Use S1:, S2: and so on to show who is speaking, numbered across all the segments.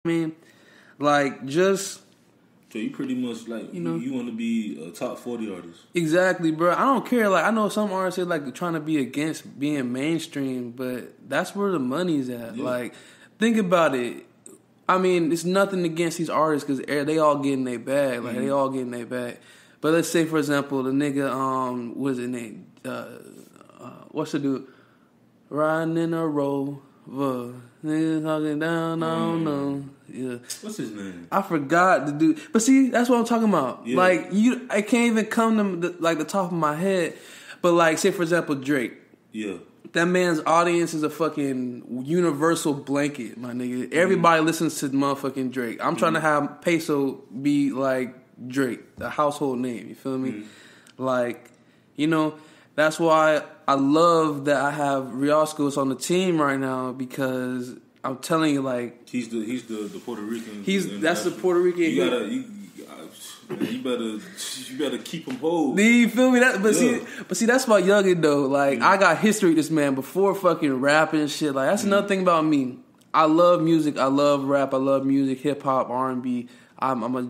S1: I mean, like, just...
S2: So you pretty much, like, you want to be a top 40 artist.
S1: Exactly, bro. I don't care. Like, I know some artists are, like, trying to be against being mainstream, but that's where the money's at. Yeah. Like, think about it. I mean, it's nothing against these artists because they all getting their bag. Like, they all getting their bag. But let's say, for example, the nigga, what's his name? What's the dude? Riding in a Rover. Niggas talking down, I don't know. Yeah.
S2: What's his name?
S1: I forgot the dude. But see, that's what I'm talking about. Yeah. Like, I can't even come to, the top of my head. But, like, say, for example, Drake.
S2: Yeah.
S1: That man's audience is a fucking universal blanket, my nigga. Everybody listens to motherfucking Drake. I'm trying to have Peso be like Drake, the household name. You feel me? Like, that's why I love that I have Rioscos on the team right now because I'm telling you, like,
S2: he's the Puerto Rican.
S1: That's the Puerto Rican.
S2: You better keep him whole.
S1: You feel me? But see, that's my youngin' though. Like, I got history with this man before fucking rapping and shit. Like, that's another thing about me. I love music. I love rap. I love music, hip hop, R&B. I'm a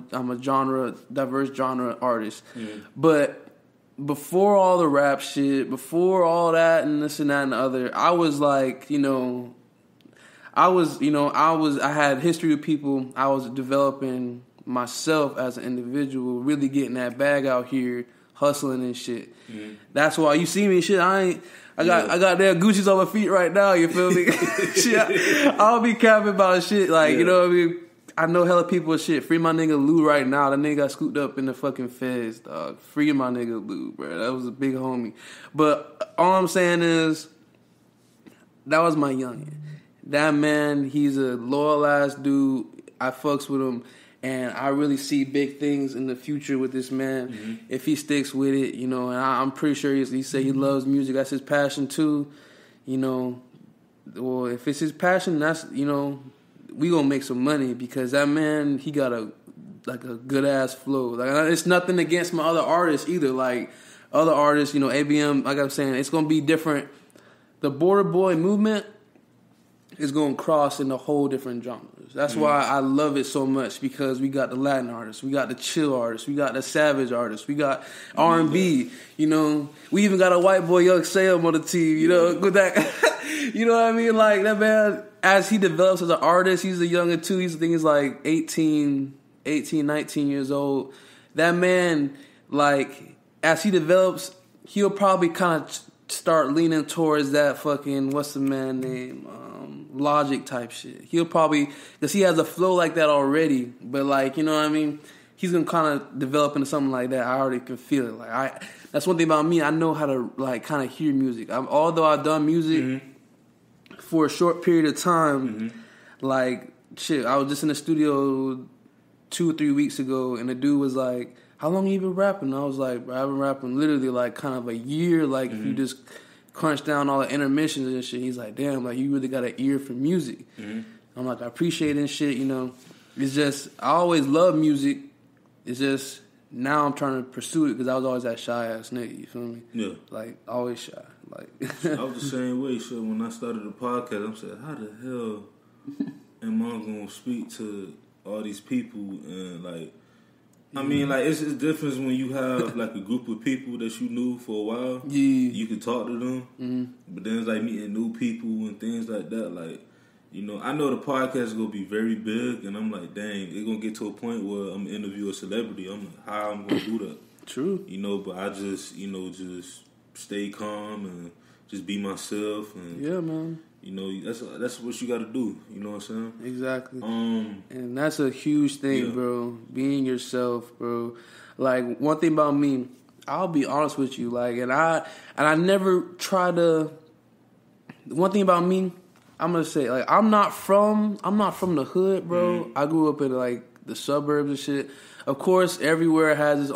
S1: diverse genre artist. But before all the rap shit, before all that and this and that and the other, I was like, I had history with people. I was developing myself as an individual, really getting that bag out here, hustling and shit. That's why you see me shit. I got damn Gucci's on my feet right now. You feel me? Shit, I'll be capping about shit. Like, you know what I mean? I know hella people shit. Free my nigga Lou right now. That nigga got scooped up in the fucking feds, dog. Free my nigga Lou, bro. That was a big homie. But all I'm saying is, that was my youngin'. That man, he's a loyal ass dude. I fucks with him. And I really see big things in the future with this man if he sticks with it, and I'm pretty sure he said he loves music. That's his passion too, Well, if it's his passion, that's, we gonna make some money because that man, he got a good ass flow. Like, it's nothing against my other artists either. Like, other artists, ABM, like I'm saying, it's gonna be different. The Border Boy movement is gonna cross into whole different genres. That's why I love it so much because we got the Latin artists, we got the chill artists, we got the savage artists, we got R&B. We even got a white boy Young Sam on the team. With that, you know what I mean? Like, that man, as he develops as an artist, he's a youngin' too. He's like 18, 19 years old. That man, like, as he develops, he'll probably kind of start leaning towards that fucking, what's the man name? Logic type shit. He'll probably, because he has a flow like that already, but like, you know what I mean? He's gonna kind of develop into something like that. I already can feel it. Like, that's one thing about me. I know how to like kind of hear music. Although I've done music for a short period of time, like shit, I was just in the studio 2 or 3 weeks ago, and the dude was like, "How long you been rapping?" And I was like, "I've been rapping literally like kind of a year." Like, if you just crunch down all the intermissions and shit. He's like, damn, like, you really got an ear for music. I'm like, I appreciate it and shit, It's just, I always love music. It's just, now I'm trying to pursue it because I was always that shy ass nigga, you feel me?
S2: Yeah.
S1: Like, always shy. Like,
S2: I was the same way. So when I started the podcast, I'm saying, how the hell am I going to speak to all these people and like, I mean, like, it's different when you have, like, a group of people that you knew for a while. Yeah. You can talk to them. But then it's, like, meeting new people and things like that. Like, I know the podcast is going to be very big. And I'm like, dang, it's going to get to a point where I'm going to interview a celebrity. I'm like, how I'm going to do that?
S1: True.
S2: But I just, just stay calm and just be myself. And,
S1: yeah, man.
S2: That's what you got to do. You know what I'm saying?
S1: Exactly. And that's a huge thing, bro. Being yourself, bro. Like, one thing about me, I'll be honest with you. Like, and I never try to. One thing about me, I'm gonna say, like, I'm not from the hood, bro. I grew up in like the suburbs and shit. Of course, everywhere has its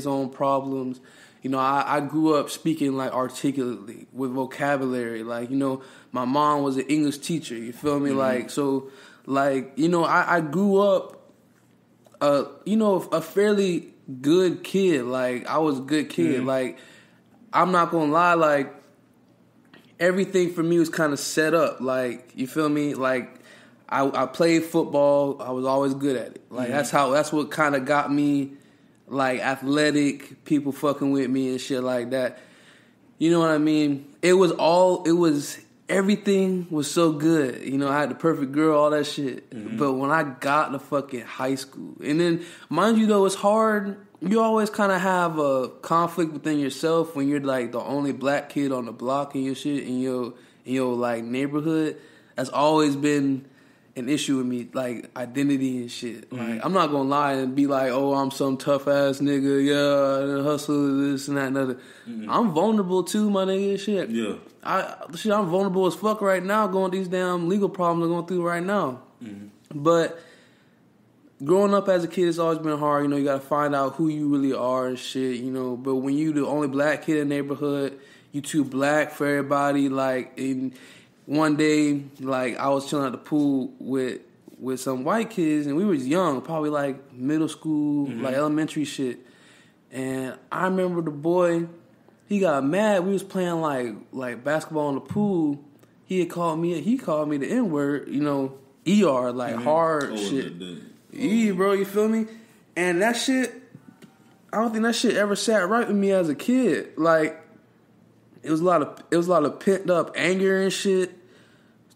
S1: own problems. I grew up speaking, like, articulately with vocabulary. Like, my mom was an English teacher. You feel me? Like, so, like, I grew up, a fairly good kid. Like, I was a good kid. Like, I'm not going to lie. Like, everything for me was kind of set up. Like, you feel me? Like, I played football. I was always good at it. Like that's what kind of got me, like, athletic, people fucking with me and shit like that. You know what I mean? Everything was so good. You know, I had the perfect girl, all that shit. But when I got to fucking high school, and then, mind you though, it's hard. You always kind of have a conflict within yourself when you're like the only black kid on the block and your shit in your like neighborhood. That's always been an issue with me, like identity and shit. Like, I'm not gonna lie and be like, oh, I'm some tough ass nigga, yeah, hustle, this and that and other. I'm vulnerable too, my nigga, shit. Yeah. I'm vulnerable as fuck right now, going these damn legal problems I'm going through right now. But growing up as a kid, it's always been hard. You know, you gotta find out who you really are and shit, you know. But when you the only black kid in the neighborhood, you too black for everybody, like, and one day, like, I was chilling at the pool with some white kids, and we was young, probably like middle school, like elementary shit. And I remember the boy, he got mad. We was playing like basketball in the pool. He called me the N-word, you know, ER, like hard shit. Bro, you feel me? And that shit, I don't think that shit ever sat right with me as a kid. Like, it was a lot of pent up anger and shit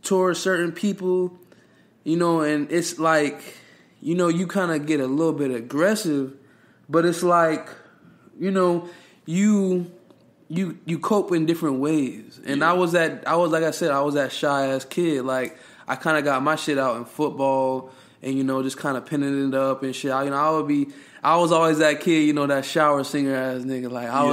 S1: towards certain people, you know, and it's like, you know, you kind of get a little bit aggressive, but it's like, you know, you cope in different ways. And I was like I said, I was that shy ass kid. Like, I kind of got my shit out in football and, you know, just kind of pinning it up and shit. I was always that kid, you know, that shower singer ass nigga. Like, I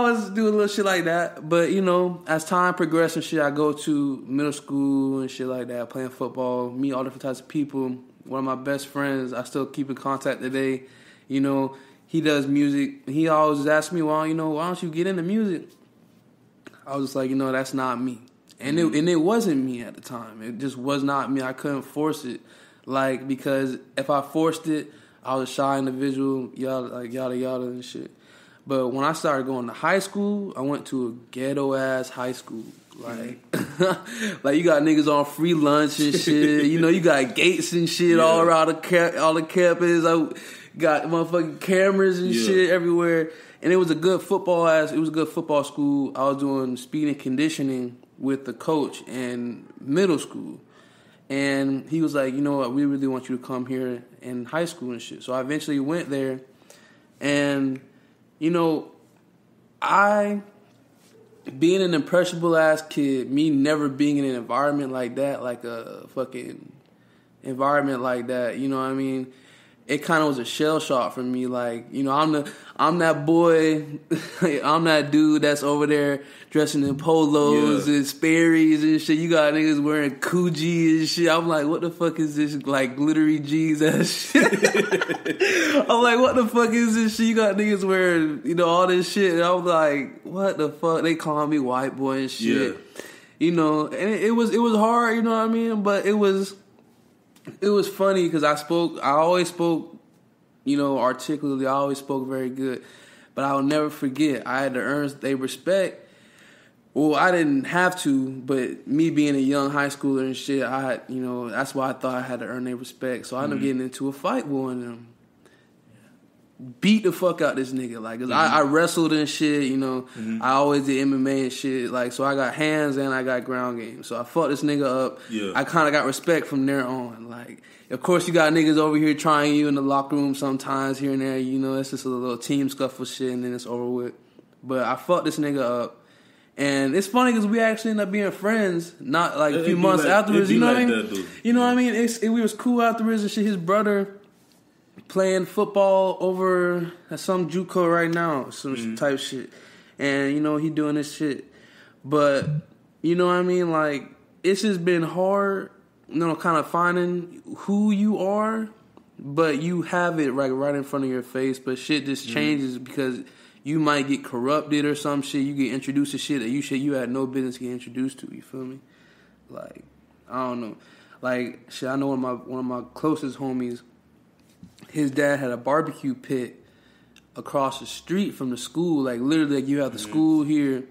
S1: was doing little shit like that. But, you know, as time progressed and shit, I go to middle school and shit like that, playing football, meet all different types of people. One of my best friends, I still keep in contact today. You know, he does music. He always asks me, why don't you get into music? I was just like, you know, that's not me. And it wasn't me at the time. It just was not me. I couldn't force it. Like, because if I forced it, I was a shy individual, yada and shit. But when I started going to high school, I went to a ghetto ass high school. Like, like, you got niggas on free lunch and shit. You know, you got gates and shit all around all the campus. I got motherfucking cameras and shit everywhere. And it was a good football school. I was doing speed and conditioning with the coach in middle school. And he was like, you know what, we really want you to come here in high school and shit. So I eventually went there. And, you know, being an impressionable ass kid, me never being in an environment like that, like a fucking environment like that, you know what I mean? It kind of was a shell shock for me. Like, you know, I'm that boy, I'm that dude that's over there dressing in polos and Sperry's and shit. You got niggas wearing Coogee and shit. I'm like, what the fuck is this, like, glittery jeans ass shit? I'm like, what the fuck is this shit? You got niggas wearing, you know, all this shit. And I'm like, what the fuck? They call me white boy and shit. You know, and it was hard, you know what I mean? But it was funny because I always spoke, you know, articulately. I always spoke very good. But I will never forget, I had to earn their respect. Well, I didn't have to, but me being a young high schooler and shit, I had, you know, that's why I thought I had to earn their respect. So I ended up getting into a fight with one of them. Beat the fuck out this nigga. Like, 'cause I wrestled and shit, you know. I always did MMA and shit. Like, so I got hands and I got ground game. So I fought this nigga up. I kind of got respect from there on. Like, of course you got niggas over here trying you in the locker room sometimes here and there. You know, it's just a little team scuffle shit and then it's over with. But I fought this nigga up. And it's funny because we actually ended up being friends, not like a few months afterwards. You know what I mean? You know what I mean? We was cool afterwards and shit. His brother playing football over at some JUCO right now, some type shit. And, you know, he doing this shit. But, you know what I mean? Like, it's just been hard, you know, kind of finding who you are, but you have it like right in front of your face. But shit just changes because you might get corrupted or some shit. You get introduced to shit that you had no business getting introduced to. You feel me? Like, I don't know. Like, shit, I know one of my closest homies, his dad had a barbecue pit across the street from the school. Like, literally, like, you have the school here,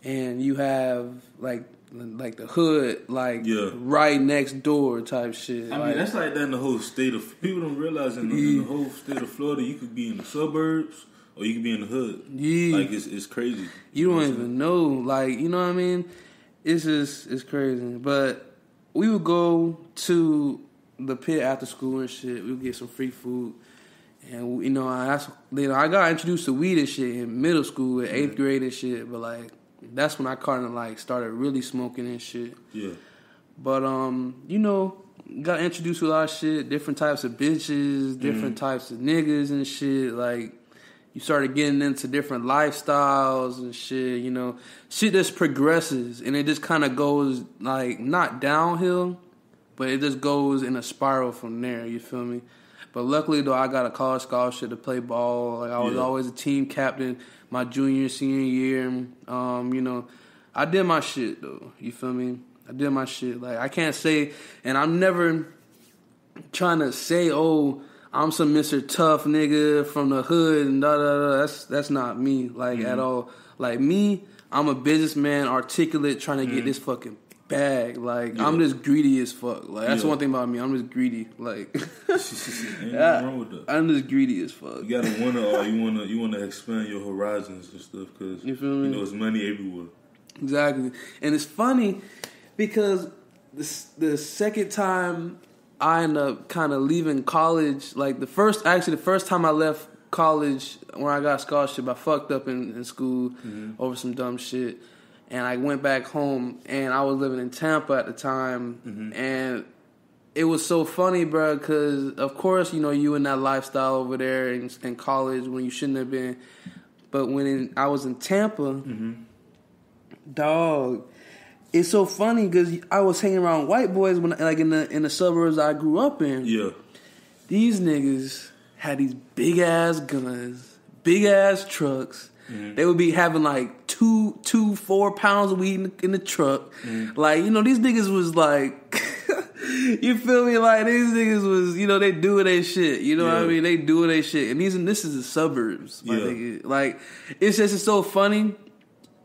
S1: and you have, like, like the hood, like right next door type shit.
S2: I mean, that's like that in the whole state of. People don't realize in the whole state of Florida, you could be in the suburbs or you could be in the hood. Yeah, like it's crazy.
S1: You don't even know, like you know what I mean. It's crazy. But we would go to the pit after school and shit. We would get some free food. And, you know, I got introduced to weed and shit in middle school, at 8th grade and shit. But, like, that's when I kind of, like, started really smoking and shit. Yeah. But, you know, got introduced to a lot of shit, different types of bitches, different types of niggas and shit. Like, you started getting into different lifestyles and shit, you know. Shit just progresses, and it just kind of goes, like, not downhill, but it just goes in a spiral from there, you feel me? But luckily, though, I got a college scholarship to play ball. Like, I was always a team captain my junior, senior year. You know, I did my shit, though. You feel me? I did my shit. Like, I can't say, and I'm never trying to say, oh, I'm some Mr. Tough nigga from the hood and da-da-da. That's not me, like, at all. Like, me, I'm a businessman, articulate, trying to get this fucking bag. Like, I'm just greedy as fuck. Like, that's one thing about me. I'm just greedy. Like, ain't nothing wrong with that. I'm just greedy as fuck.
S2: You gotta wonder, you wanna expand your horizons and stuff, because you know it's money everywhere.
S1: Exactly. And it's funny because the second time I ended up kind of leaving college, like the first time I left college when I got a scholarship, I fucked up in school over some dumb shit. And I went back home, and I was living in Tampa at the time, and it was so funny, bro, because, of course, you know, you in that lifestyle over there in college when you shouldn't have been. But when I was in Tampa, dog, it's so funny because I was hanging around white boys when, like, in the suburbs I grew up in. Yeah. These niggas had these big-ass guns, big-ass trucks. They would be having like 4 pounds of weed in the truck. Like, you know, these niggas was like, you feel me? Like, these niggas was, you know, they doing their shit. You know what I mean? They doing their shit. And this is the suburbs. Like, it's just it's so funny.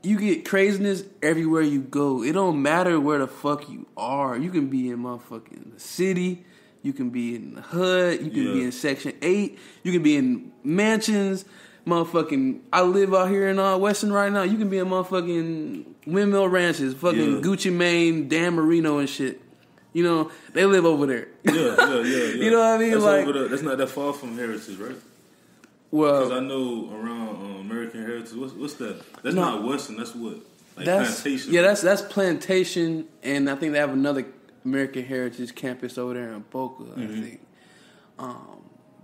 S1: You get craziness everywhere you go. It don't matter where the fuck you are. You can be in motherfucking the city. You can be in the hood. You can be in Section 8. You can be in mansions. Motherfucking, I live out here in Weston right now. You can be in motherfucking Windmill Ranches, fucking Gucci Mane, Dan Marino and shit. You know, they live over there. You know what I mean?
S2: That's
S1: like,
S2: that's not that far from Heritage, right?
S1: Well,
S2: because I know around American Heritage, what's that? That's not Weston. That's what? Like Plantation.
S1: Yeah, that's Plantation, and I think they have another American Heritage campus over there in Boca, I think.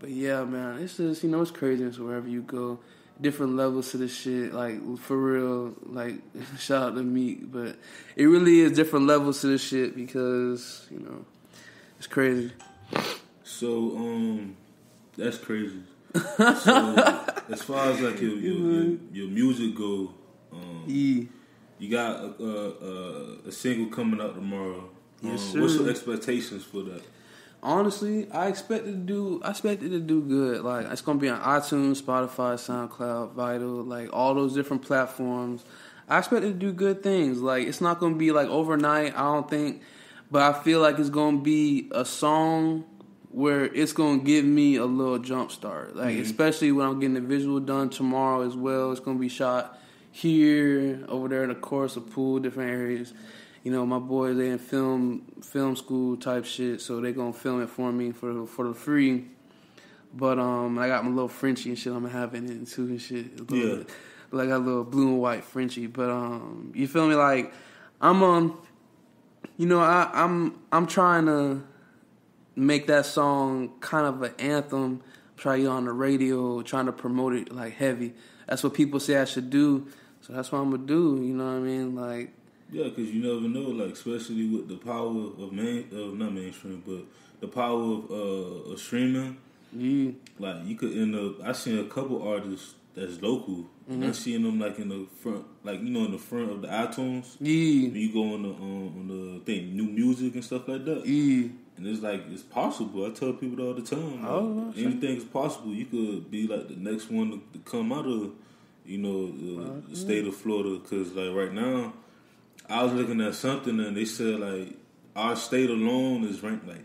S1: But yeah, man, it's just, you know, it's craziness wherever you go. Different levels to the shit, like, for real, like, shout out to Meek. But it really is different levels to the shit because, you know, it's crazy.
S2: So, that's crazy. So, as far as, like, your music go, you got a single coming out tomorrow.
S1: Yes, sir.
S2: What's your expectations for that?
S1: Honestly, I expected to do good. Like, it's gonna be on iTunes, Spotify, SoundCloud, Vital, like all those different platforms. I expected to do good things. Like, it's not gonna be like overnight, I don't think, but I feel like it's gonna be a song where it's gonna give me a little jump start. Like, especially when I'm getting the visual done tomorrow as well. It's gonna be shot here, over there in the course, a pool, different areas. You know, my boys, they in film school type shit, so they gonna film it for me for the free. But I got my little Frenchie and shit I'm gonna have in it too and shit. Like a little blue and white Frenchie. But you feel me? Like, I'm you know, I'm trying to make that song kind of an anthem. Try it on the radio, trying to promote it like heavy. That's what people say I should do, so that's what I'm gonna do. You know what I mean? Like.
S2: Yeah, because you never know, like, especially with the power of not mainstream, but the power of streaming. Yeah. Like, you could end up. I seen a couple artists that's local, and I seen them like in the front, like, you know, in the front of the iTunes. Yeah. When you go on the thing, new music and stuff like that. Yeah. And it's like, it's possible. I tell people all the time, like, anything is possible. You could be like the next one to come out of, you know, the state of Florida, because like right now. I was looking at something and they said like our state alone is ranked like